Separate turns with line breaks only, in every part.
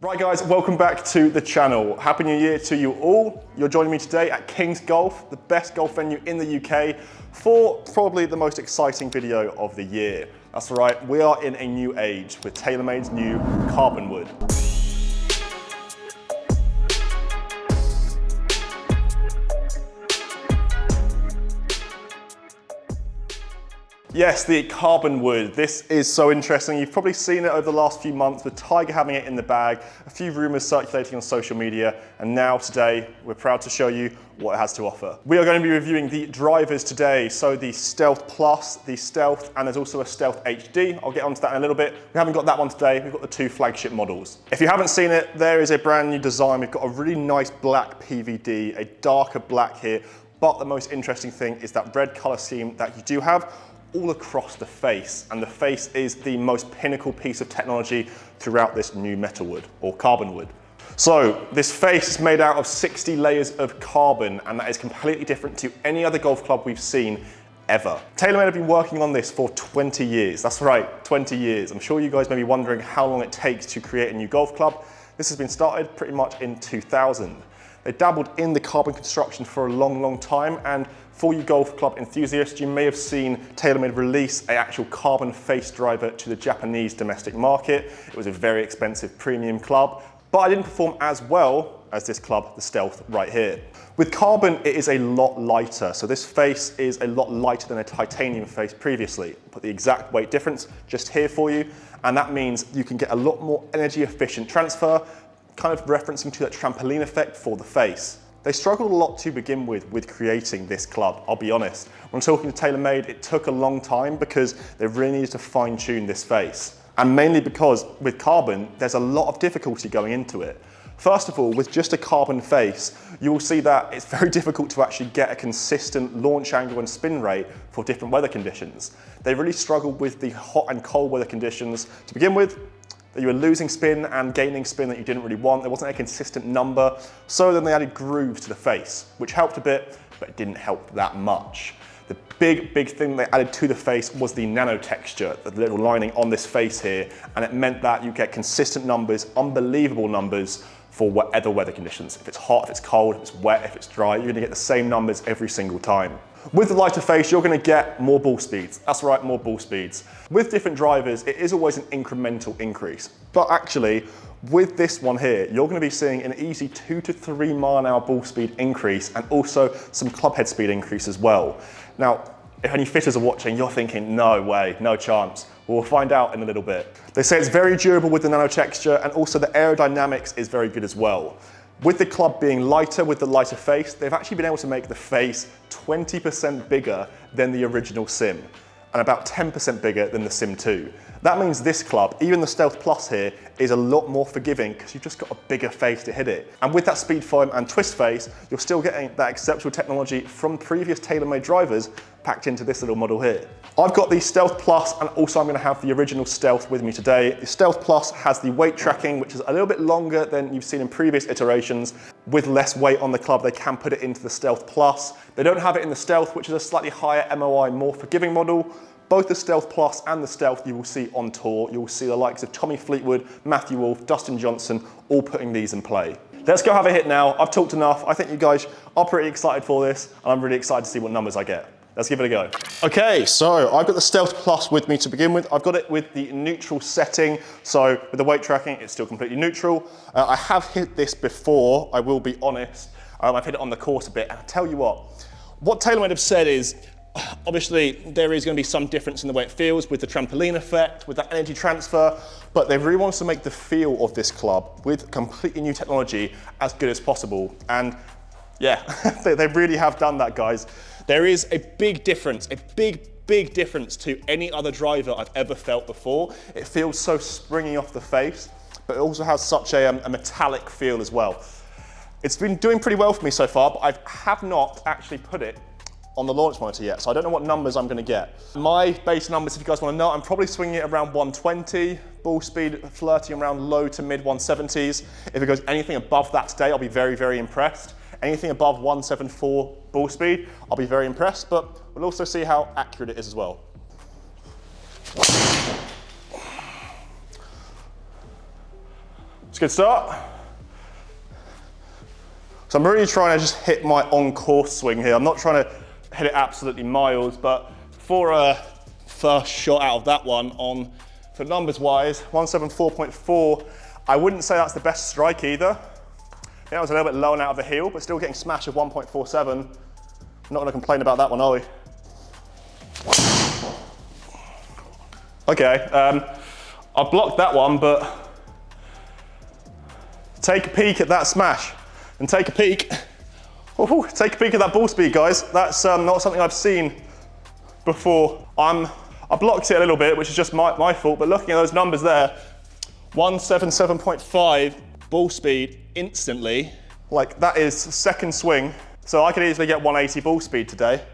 Right guys, welcome back to the channel. Happy New Year to you all. You're joining me today at King's Golf, the best golf venue in the UK, for probably the most exciting video of the year. That's right, we are in a new age with TaylorMade's new carbon wood. Yes, the carbon wood. This is so interesting. You've probably seen it over the last few months with Tiger having it in the bag, a few rumors circulating on social media, and now today we're proud to show you what it has to offer. We are going to be reviewing the drivers today, so the Stealth Plus, the Stealth, and there's also a Stealth HD. I'll get onto that in a little bit. We haven't got that one today, we've got the two flagship models. If you haven't seen it, there is a brand new design. We've got a really nice black PVD, a darker black here, but the most interesting thing is that red color scheme that you do have all across the face, and the face is the most pinnacle piece of technology throughout this new metal wood, or carbon wood. So this face is made out of 60 layers of carbon, and that is completely different to any other golf club we've seen ever. TaylorMade have been working on this for 20 years. That's right, 20 years. I'm sure you guys may be wondering how long it takes to create a new golf club. This has been started pretty much in 2000. They dabbled in the carbon construction for a long time, and for you golf club enthusiasts, you may have seen TaylorMade release an actual carbon face driver to the Japanese domestic market. It was a very expensive premium club, but it didn't perform as well as this club, the Stealth, right here. With carbon, it is a lot lighter, so this face is a lot lighter than a titanium face previously. I'll put the exact weight difference just here for you, and that means you can get a lot more energy efficient transfer, kind of referencing to that trampoline effect for the face. They struggled a lot to begin with creating this club, I'll be honest. When talking to TaylorMade, it took a long time because they really needed to fine tune this face. And mainly because with carbon, there's a lot of difficulty going into it. First of all, with just a carbon face, you will see that it's very difficult to actually get a consistent launch angle and spin rate for different weather conditions. They really struggled with the hot and cold weather conditions to begin with. That you were losing spin and gaining spin that you didn't really want. There wasn't a consistent number. So then they added grooves to the face, which helped a bit, but it didn't help that much. The big thing they added to the face was the nano texture, the little lining on this face here, and it meant that you get consistent numbers, unbelievable numbers for whatever weather conditions. If it's hot, if it's cold, if it's wet, if it's dry, you're gonna get the same numbers every single time. With the lighter face, you're gonna get more ball speeds. That's right, more ball speeds. With different drivers, it is always an incremental increase. But actually, with this one here, you're gonna be seeing an easy 2 to 3 mile an hour ball speed increase, and also some club head speed increase as well. Now, if any fitters are watching, you're thinking, no way, no chance. We'll find out in a little bit. They say it's very durable with the nano texture, and also the aerodynamics is very good as well. With the club being lighter, with the lighter face, they've actually been able to make the face 20% bigger than the original SIM, and about 10% bigger than the SIM2. That means this club, even the Stealth Plus here, is a lot more forgiving because you've just got a bigger face to hit it. And with that speed foam and twist face, you're still getting that exceptional technology from previous TaylorMade drivers packed into this little model here. I've got the Stealth Plus, and also I'm going to have the original Stealth with me today. The Stealth Plus has the weight tracking, which is a little bit longer than you've seen in previous iterations. With less weight on the club, they can put it into the Stealth Plus. They don't have it in the Stealth, which is a slightly higher MOI, more forgiving model. Both the Stealth Plus and the Stealth you will see on tour. You will see the likes of Tommy Fleetwood, Matthew Wolff, Dustin Johnson, all putting these in play. Let's go have a hit now. I've talked enough. I think you guys are pretty excited for this, and I'm really excited to see what numbers I get. Let's give it a go. Okay, so I've got the Stealth Plus with me to begin with. I've got it with the neutral setting. So with the weight tracking, it's still completely neutral. I have hit this before, I will be honest. I've hit it on the course a bit, and I tell you what TaylorMade have said is, obviously, there is going to be some difference in the way it feels with the trampoline effect, with that energy transfer, but they really want to make the feel of this club with completely new technology as good as possible. And yeah, they really have done that, guys. There is a big difference, a big difference to any other driver I've ever felt before. It feels so springy off the face, but it also has such a metallic feel as well. It's been doing pretty well for me so far, but I have not actually put it on the launch monitor yet, so I don't know what numbers I'm gonna get. My base numbers, if you guys wanna know, I'm probably swinging it around 120, ball speed flirting around low to mid 170s. If it goes anything above that today, I'll be very impressed. Anything above 174 ball speed, I'll be very impressed, but we'll also see how accurate it is as well. It's a good start. So I'm really trying to just hit my on-course swing here. I'm not trying to hit it absolutely miles, but for a first shot out of that one on, for numbers wise, 174.4, I wouldn't say that's the best strike either. Yeah, it was a little bit low and out of the heel, but still getting smash of 1.47. I'm not gonna complain about that one, are we? Okay, I blocked that one, but take a peek at that smash and take a peek. Ooh, take a peek at that ball speed, guys. That's not something I've seen before. I blocked it a little bit, which is just my fault, but looking at those numbers there, 177.5 ball speed instantly. Like, that is second swing. So I could easily get 180 ball speed today.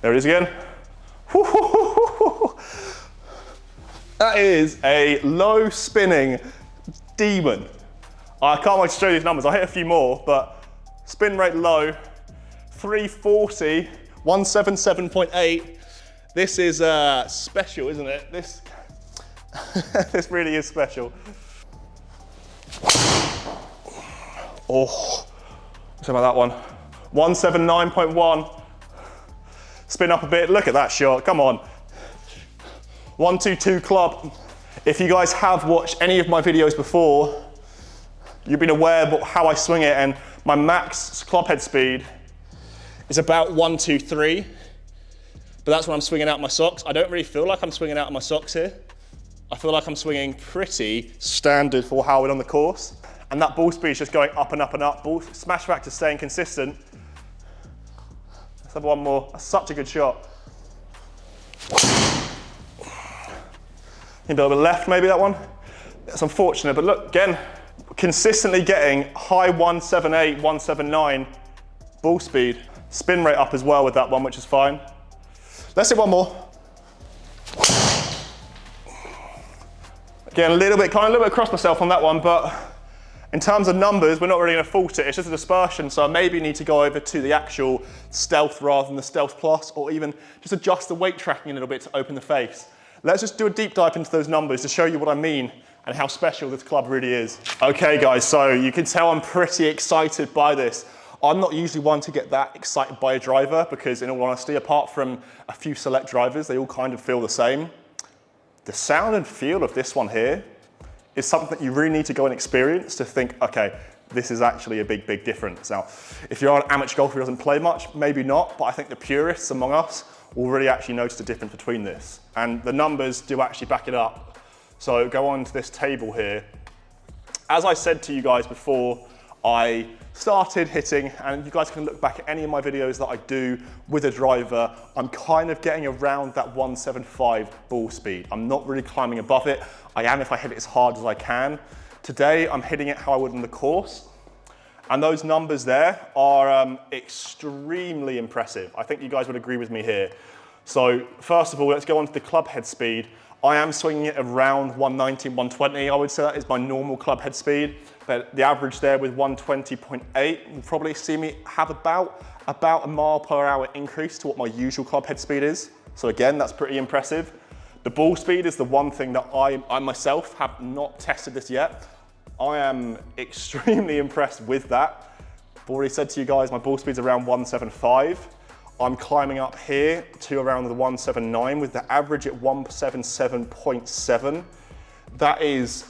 There it is again. That is a low spinning demon. I can't wait to show you these numbers. I'll hit a few more, but spin rate low, 340, 177.8. This is special, isn't it? This really is special. Oh, what's about that one? 179.1. Spin up a bit, look at that shot, come on. 122 club. If you guys have watched any of my videos before, you've been aware of how I swing it, and my max club head speed is about 123, but that's when I'm swinging out my socks. I don't really feel like I'm swinging out of my socks here. I feel like I'm swinging pretty standard for how I went on the course, and that ball speed is just going up and up and up. Ball smash factor staying consistent. Let's have one more. That's such a good shot. A little bit left, maybe that one. That's unfortunate, but look, again, consistently getting high 178, 179 ball speed. Spin rate up as well with that one, which is fine. Let's hit one more. Again, kind of a little bit across myself on that one, but in terms of numbers, we're not really gonna fault it. It's just a dispersion, so I maybe need to go over to the actual Stealth rather than the Stealth Plus, or even just adjust the weight tracking a little bit to open the face. Let's just do a deep dive into those numbers to show you what I mean and how special this club really is. Okay guys, so you can tell I'm pretty excited by this. I'm not usually one to get that excited by a driver because in all honesty, apart from a few select drivers, they all kind of feel the same. The sound and feel of this one here is something that you really need to go and experience to think, okay, this is actually a big, big difference. Now, if you're an amateur golfer who doesn't play much, maybe not, but I think the purists among us will really actually notice the difference between this. And the numbers do actually back it up. So go on to this table here. As I said to you guys before, I started hitting, and you guys can look back at any of my videos that I do with a driver, I'm kind of getting around that 175 ball speed. I'm not really climbing above it. I am if I hit it as hard as I can. Today, I'm hitting it how I would on the course. And those numbers there are extremely impressive. I think you guys would agree with me here. So first of all, let's go on to the club head speed. I am swinging it around 190, 120. I would say that is my normal club head speed. But the average there with 120.8 will probably see me have about a mile per hour increase to what my usual club head speed is. So again, that's pretty impressive. The ball speed is the one thing that I myself have not tested this yet. I am extremely impressed with that. I've already said to you guys, my ball speed's around 175. I'm climbing up here to around the 179 with the average at 177.7. That is,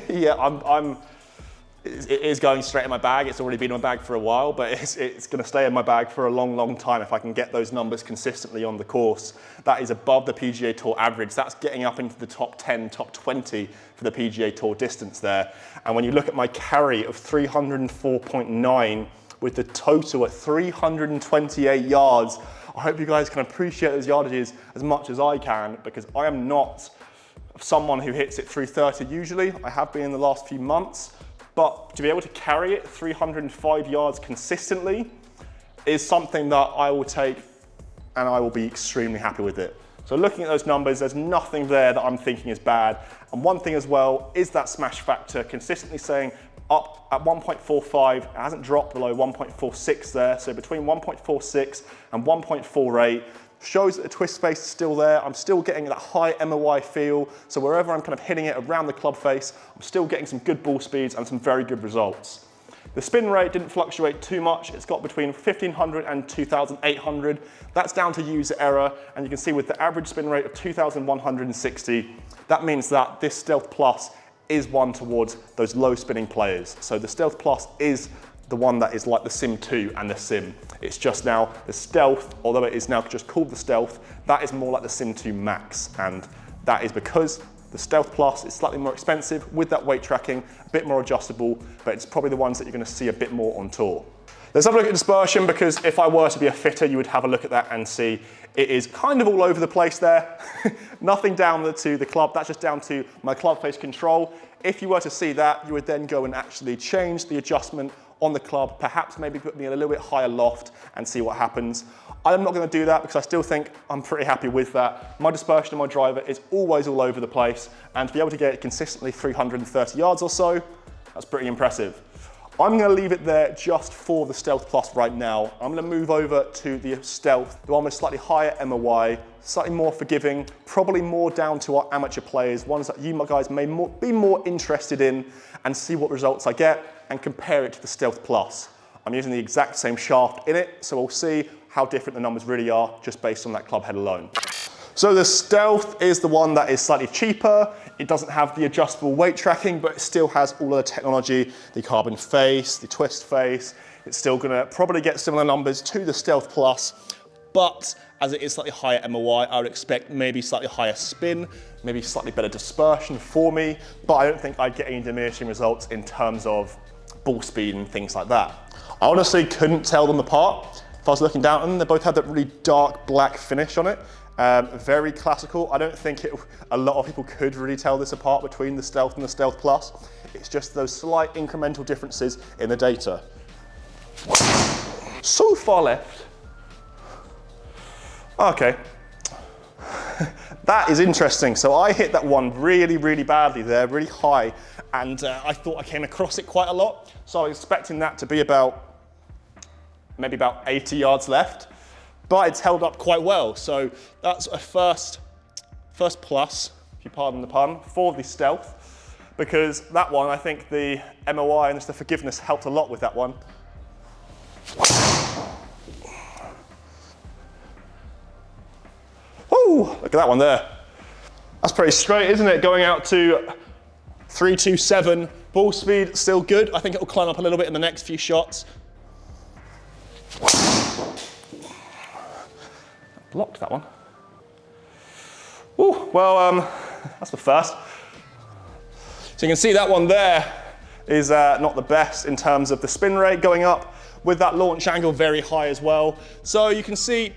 yeah, it is going straight in my bag. It's already been in my bag for a while, but it's gonna stay in my bag for a long, long time if I can get those numbers consistently on the course. That is above the PGA Tour average. That's getting up into the top 10, top 20 for the PGA Tour distance there. And when you look at my carry of 304.9 with the total at 328 yards, I hope you guys can appreciate those yardages as much as I can, because I am not someone who hits it 330 usually. I have been in the last few months. But to be able to carry it 305 yards consistently is something that I will take, and I will be extremely happy with it. So looking at those numbers, there's nothing there that I'm thinking is bad. And one thing as well is that smash factor, consistently saying up at 1.45, it hasn't dropped below 1.46 there. So between 1.46 and 1.48, shows that the twist face is still there. I'm still getting that high MOI feel. So wherever I'm kind of hitting it around the club face, I'm still getting some good ball speeds and some very good results. The spin rate didn't fluctuate too much. It's got between 1500 and 2800. That's down to user error. And you can see with the average spin rate of 2160, that means that this Stealth Plus is one towards those low spinning players. So the Stealth Plus is the one that is like the SIM2 and the SIM. It's just now the Stealth, although it is now just called the Stealth, that is more like the SIM2 Max. And that is because the Stealth Plus is slightly more expensive with that weight tracking, a bit more adjustable, but it's probably the ones that you're going to see a bit more on tour. Let's have a look at dispersion, because if I were to be a fitter, you would have a look at that and see it is kind of all over the place there. Nothing down to the club, that's just down to my club face control. If you were to see that, you would then go and actually change the adjustment on the club, perhaps maybe put me in a little bit higher loft and see what happens. I'm not going to do that because I still think I'm pretty happy with that. My dispersion on my driver is always all over the place, and to be able to get it consistently 330 yards or so, that's pretty impressive. I'm going to leave it there just for the Stealth Plus right now. I'm going to move over to the Stealth, the one with slightly higher MOI, slightly more forgiving, probably more down to our amateur players, ones that you guys may be more interested in, and see what results I get and compare it to the Stealth Plus. I'm using the exact same shaft in it, so we'll see how different the numbers really are just based on that club head alone. So the Stealth is the one that is slightly cheaper. It doesn't have the adjustable weight tracking, but it still has all of the technology, the carbon face, the twist face. It's still gonna probably get similar numbers to the Stealth Plus, but as it is slightly higher MOI, I would expect maybe slightly higher spin, maybe slightly better dispersion for me, but I don't think I'd get any diminishing results in terms of ball speed and things like that. I honestly couldn't tell them apart. If I was looking down at them, they both had that really dark black finish on it. Very classical. I don't think a lot of people could really tell this apart between the Stealth and the Stealth Plus. It's just those slight incremental differences in the data. So far left. Okay. That is interesting. So I hit that one really, really badly there, really high, and I thought I came across it quite a lot. So I was expecting that to be maybe about 80 yards left, but it's held up quite well. So that's a first plus, if you pardon the pun, for the Stealth, because that one, I think the MOI and just the forgiveness helped a lot with that one. Ooh, look at that one there. That's pretty straight, isn't it? Going out to 327. Ball speed, still good. I think it will climb up a little bit in the next few shots. Blocked that one. Ooh, well, that's the first. So you can see that one there is not the best in terms of the spin rate going up, with that launch angle very high as well. So you can see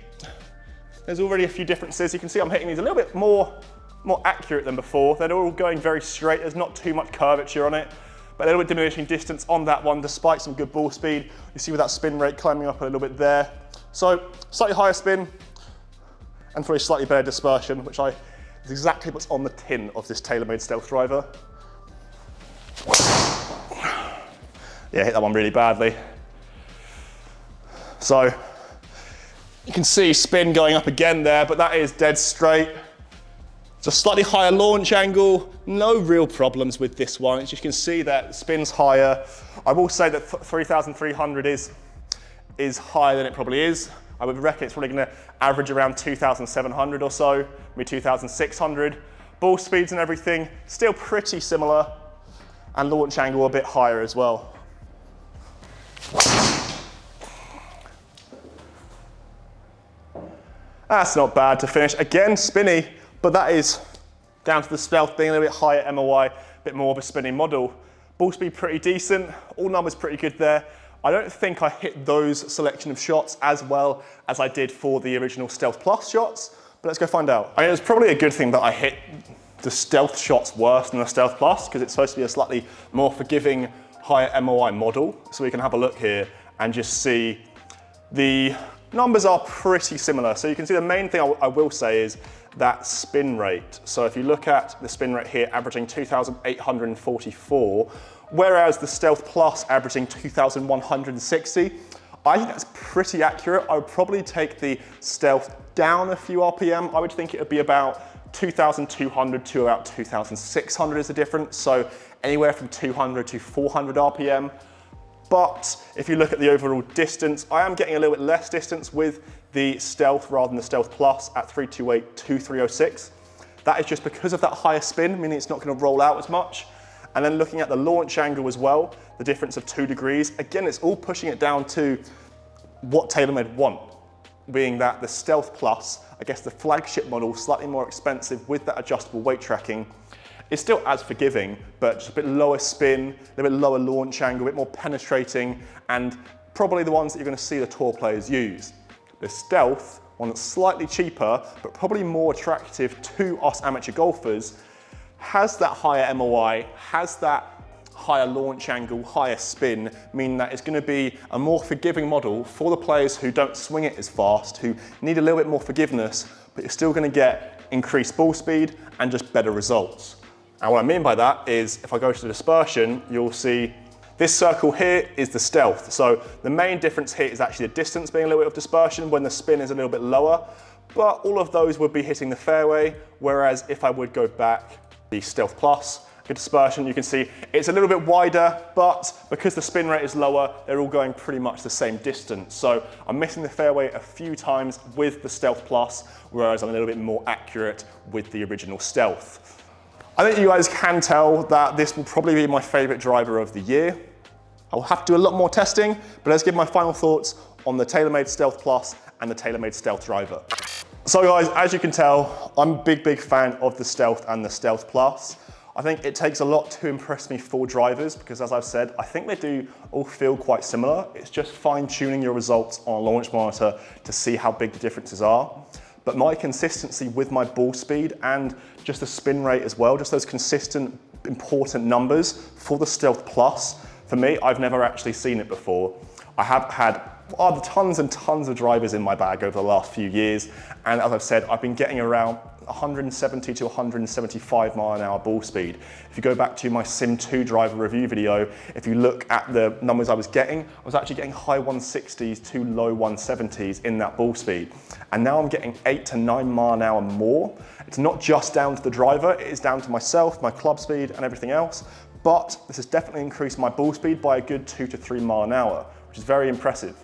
there's already a few differences. You can see I'm hitting these a little bit more accurate than before. They're all going very straight. There's not too much curvature on it, but a little bit diminishing distance on that one despite some good ball speed. You see with that spin rate climbing up a little bit there. So slightly higher spin and for a slightly better dispersion, which is exactly what's on the tin of this TaylorMade Stealth driver. Yeah, hit that one really badly. So you can see spin going up again there, but that is dead straight. It's a slightly higher launch angle. No real problems with this one. As you can see that spin's higher. I will say that 3,300 is higher than it probably is. I would reckon it's probably going to average around 2,700 or so, maybe 2,600. Ball speeds and everything still pretty similar, and launch angle a bit higher as well. That's not bad to finish. Again, spinny, but that is down to the Stealth being a little bit higher MOI, a bit more of a spinning model. Ball speed pretty decent, all numbers pretty good there. I don't think I hit those selection of shots as well as I did for the original Stealth Plus shots, but let's go find out. I mean, it's probably a good thing that I hit the Stealth shots worse than the Stealth Plus, because it's supposed to be a slightly more forgiving, higher MOI model. So we can have a look here and just see the numbers are pretty similar. So you can see the main thing I will say is that spin rate. So if you look at the spin rate here, averaging 2,844, whereas the Stealth Plus averaging 2,160, I think that's pretty accurate. I would probably take the Stealth down a few RPM. I would think it would be about 2,200 to about 2,600 is the difference. So anywhere from 200 to 400 RPM. But if you look at the overall distance, I am getting a little bit less distance with the Stealth rather than the Stealth Plus at 328 to 306. That is just because of that higher spin, meaning it's not going to roll out as much. And then looking at the launch angle as well, the difference of 2 degrees. Again, it's all pushing it down to what TaylorMade want, being that the Stealth Plus, I guess the flagship model, slightly more expensive with that adjustable weight tracking, is still as forgiving, but just a bit lower spin, a little bit lower launch angle, a bit more penetrating, and probably the ones that you're going to see the tour players use. The Stealth, one that's slightly cheaper, but probably more attractive to us amateur golfers, has that higher MOI, has that higher launch angle, higher spin, meaning that it's going to be a more forgiving model for the players who don't swing it as fast, who need a little bit more forgiveness, but you're still going to get increased ball speed and just better results. And what I mean by that is, if I go to the dispersion, you'll see this circle here is the Stealth. So the main difference here is actually the distance being a little bit of dispersion when the spin is a little bit lower, but all of those would be hitting the fairway, whereas if I would go back, the Stealth Plus, good dispersion, you can see it's a little bit wider, but because the spin rate is lower, they're all going pretty much the same distance. So I'm missing the fairway a few times with the Stealth Plus, whereas I'm a little bit more accurate with the original Stealth. I think you guys can tell that this will probably be my favorite driver of the year. I'll have to do a lot more testing, but let's give my final thoughts on the TaylorMade Stealth Plus and the TaylorMade Stealth driver. So guys, as you can tell, I'm a big fan of the Stealth and the Stealth Plus. I think it takes a lot to impress me for drivers because, as I've said, I think they do all feel quite similar. It's just fine-tuning your results on a launch monitor to see how big the differences are. But my consistency with my ball speed and just the spin rate as well, just those consistent, important numbers for the Stealth Plus, for me, I've never actually seen it before. I have had tons and tons of drivers in my bag over the last few years, and as I've said, I've been getting around 170 to 175 mile an hour ball speed. If you go back to my SIM2 driver review video, if you look at the numbers I was actually getting high 160s to low 170s in that ball speed. And now I'm getting 8 to 9 mile an hour more. It's not just down to the driver, it is down to myself, my club speed and everything else, but this has definitely increased my ball speed by a good 2 to 3 mile an hour, which is very impressive.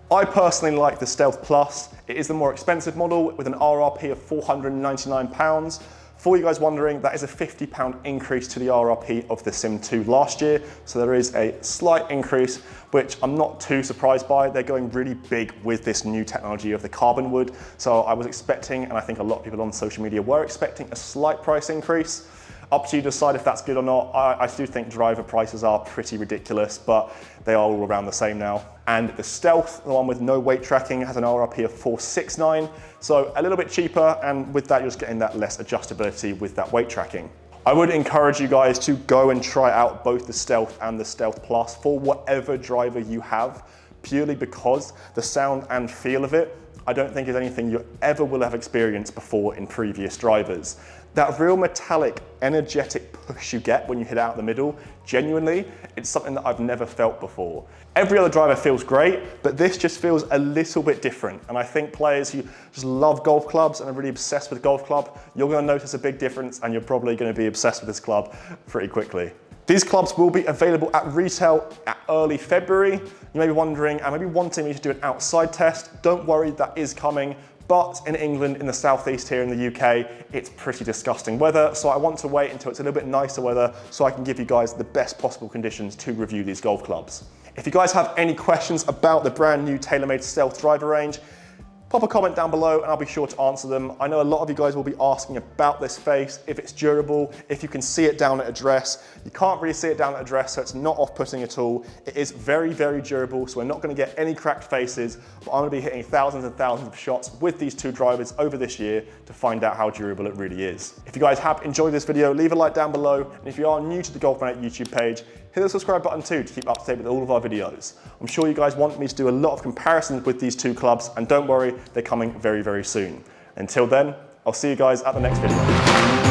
I personally like the Stealth Plus. It is the more expensive model with an RRP of £499. For you guys wondering, that is a £50 increase to the RRP of the SIM2 last year. So there is a slight increase, which I'm not too surprised by. They're going really big with this new technology of the carbon wood. So I was expecting, and I think a lot of people on social media were expecting, a slight price increase. Up to you to decide if that's good or not. I do think driver prices are pretty ridiculous, but they are all around the same now. And the Stealth, the one with no weight tracking, has an RRP of $469, so a little bit cheaper, and with that you're just getting that less adjustability with that weight tracking. I would encourage you guys to go and try out both the Stealth and the Stealth Plus for whatever driver you have, purely because the sound and feel of it, I don't think is anything you ever will have experienced before in previous drivers. That real metallic, energetic push you get when you hit out the middle, genuinely, it's something that I've never felt before. Every other driver feels great, but this just feels a little bit different. And I think players who just love golf clubs and are really obsessed with golf club, you're gonna notice a big difference and you're probably gonna be obsessed with this club pretty quickly. These clubs will be available at retail at early February. You may be wondering and maybe wanting me to do an outside test. Don't worry, that is coming. But in England, in the southeast here in the UK, it's pretty disgusting weather. So I want to wait until it's a little bit nicer weather so I can give you guys the best possible conditions to review these golf clubs. If you guys have any questions about the brand new TaylorMade Stealth driver range, pop a comment down below and I'll be sure to answer them. I know a lot of you guys will be asking about this face, if it's durable, if you can see it down at address. You can't really see it down at address, so it's not off-putting at all. It is very, very durable, so we're not gonna get any cracked faces, but I'm gonna be hitting thousands and thousands of shots with these two drivers over this year to find out how durable it really is. If you guys have enjoyed this video, leave a like down below, and if you are new to the GolfMagic YouTube page, hit the subscribe button too to keep up to date with all of our videos. I'm sure you guys want me to do a lot of comparisons with these two clubs, and don't worry, they're coming very, very soon. Until then, I'll see you guys at the next video.